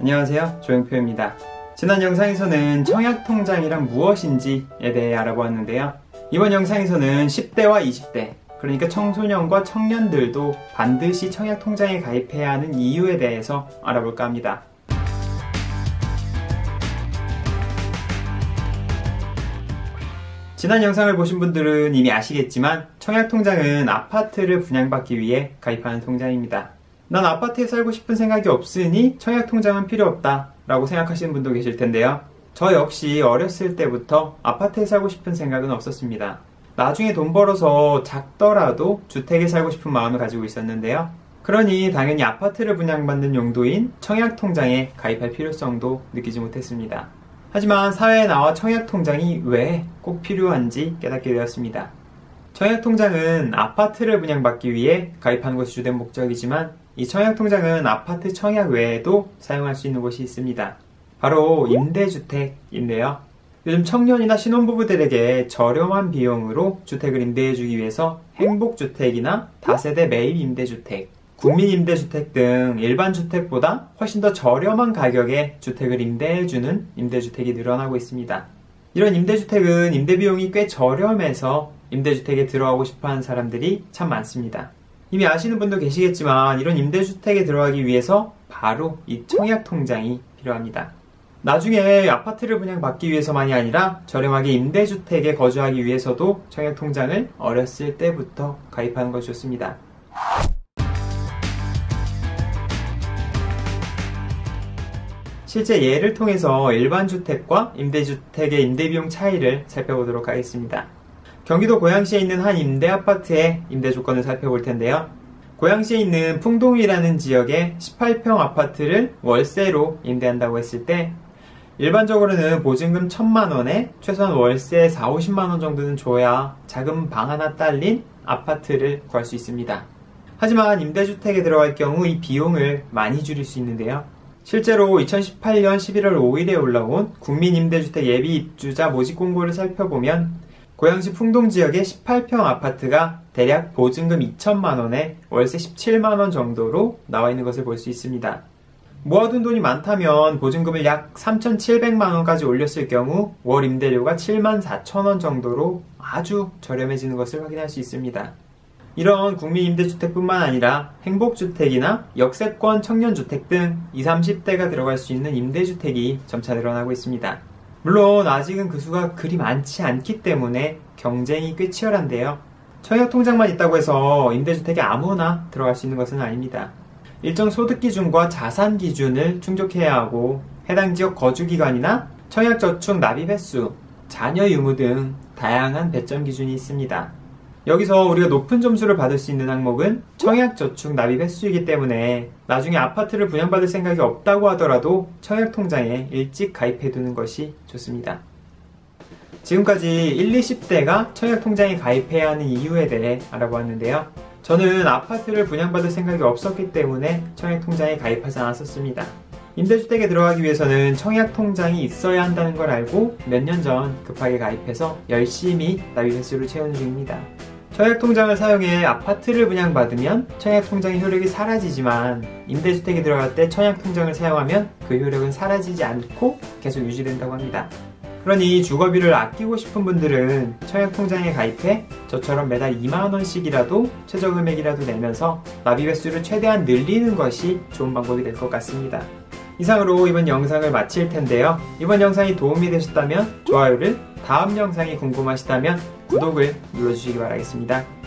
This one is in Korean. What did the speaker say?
안녕하세요, 조영표입니다. 지난 영상에서는 청약통장이란 무엇인지에 대해 알아보았는데요. 이번 영상에서는 10대와 20대, 그러니까 청소년과 청년들도 반드시 청약통장에 가입해야 하는 이유에 대해서 알아볼까 합니다. 지난 영상을 보신 분들은 이미 아시겠지만 청약통장은 아파트를 분양받기 위해 가입하는 통장입니다. 난 아파트에 살고 싶은 생각이 없으니 청약통장은 필요 없다 라고 생각하시는 분도 계실 텐데요. 저 역시 어렸을 때부터 아파트에 살고 싶은 생각은 없었습니다. 나중에 돈 벌어서 작더라도 주택에 살고 싶은 마음을 가지고 있었는데요. 그러니 당연히 아파트를 분양받는 용도인 청약통장에 가입할 필요성도 느끼지 못했습니다. 하지만 사회에 나와 청약통장이 왜 꼭 필요한지 깨닫게 되었습니다. 청약통장은 아파트를 분양받기 위해 가입하는 것이 주된 목적이지만 이 청약통장은 아파트 청약 외에도 사용할 수 있는 곳이 있습니다. 바로 임대주택인데요. 요즘 청년이나 신혼부부들에게 저렴한 비용으로 주택을 임대해주기 위해서 행복주택이나 다세대 매입 임대주택, 국민임대주택 등 일반 주택보다 훨씬 더 저렴한 가격에 주택을 임대해주는 임대주택이 늘어나고 있습니다. 이런 임대주택은 임대비용이 꽤 저렴해서 임대주택에 들어가고 싶어하는 사람들이 참 많습니다. 이미 아시는 분도 계시겠지만 이런 임대주택에 들어가기 위해서 바로 이 청약통장이 필요합니다. 나중에 아파트를 분양받기 위해서만이 아니라 저렴하게 임대주택에 거주하기 위해서도 청약통장을 어렸을 때부터 가입하는 것이 좋습니다. 실제 예를 통해서 일반 주택과 임대주택의 임대비용 차이를 살펴보도록 하겠습니다. 경기도 고양시에 있는 한 임대아파트의 임대 조건을 살펴볼 텐데요. 고양시에 있는 풍동이라는 지역의 18평 아파트를 월세로 임대한다고 했을 때 일반적으로는 보증금 1,000만원에 최소한 월세 40~50만원 정도는 줘야 작은 방 하나 딸린 아파트를 구할 수 있습니다. 하지만 임대주택에 들어갈 경우 이 비용을 많이 줄일 수 있는데요. 실제로 2018년 11월 5일에 올라온 국민임대주택 예비입주자 모집공고를 살펴보면 고양시 풍동지역의 18평 아파트가 대략 보증금 2천만원에 월세 17만원 정도로 나와 있는 것을 볼 수 있습니다. 모아둔 돈이 많다면 보증금을 약 3,700만원까지 올렸을 경우 월 임대료가 74,000원 정도로 아주 저렴해지는 것을 확인할 수 있습니다. 이런 국민임대주택뿐만 아니라 행복주택이나 역세권 청년주택 등 20, 30대가 들어갈 수 있는 임대주택이 점차 늘어나고 있습니다. 물론 아직은 그 수가 그리 많지 않기 때문에 경쟁이 꽤 치열한데요. 청약통장만 있다고 해서 임대주택에 아무나 들어갈 수 있는 것은 아닙니다. 일정 소득기준과 자산기준을 충족해야 하고 해당 지역 거주기간이나 청약저축 납입 횟수, 자녀 유무 등 다양한 배점 기준이 있습니다. 여기서 우리가 높은 점수를 받을 수 있는 항목은 청약저축 납입 횟수이기 때문에 나중에 아파트를 분양받을 생각이 없다고 하더라도 청약통장에 일찍 가입해두는 것이 좋습니다. 지금까지 1, 20대가 청약통장에 가입해야 하는 이유에 대해 알아보았는데요. 저는 아파트를 분양받을 생각이 없었기 때문에 청약통장에 가입하지 않았었습니다. 임대주택에 들어가기 위해서는 청약통장이 있어야 한다는 걸 알고 몇 년 전 급하게 가입해서 열심히 납입 횟수를 채우는 중입니다. 청약통장을 사용해 아파트를 분양받으면 청약통장의 효력이 사라지지만 임대주택에 들어갈 때 청약통장을 사용하면 그 효력은 사라지지 않고 계속 유지된다고 합니다. 그러니 주거비를 아끼고 싶은 분들은 청약통장에 가입해 저처럼 매달 2만원씩이라도 최저금액이라도 내면서 납입 횟수를 최대한 늘리는 것이 좋은 방법이 될 것 같습니다. 이상으로 이번 영상을 마칠 텐데요. 이번 영상이 도움이 되셨다면 좋아요를, 다음 영상이 궁금하시다면 구독을 눌러주시기 바라겠습니다.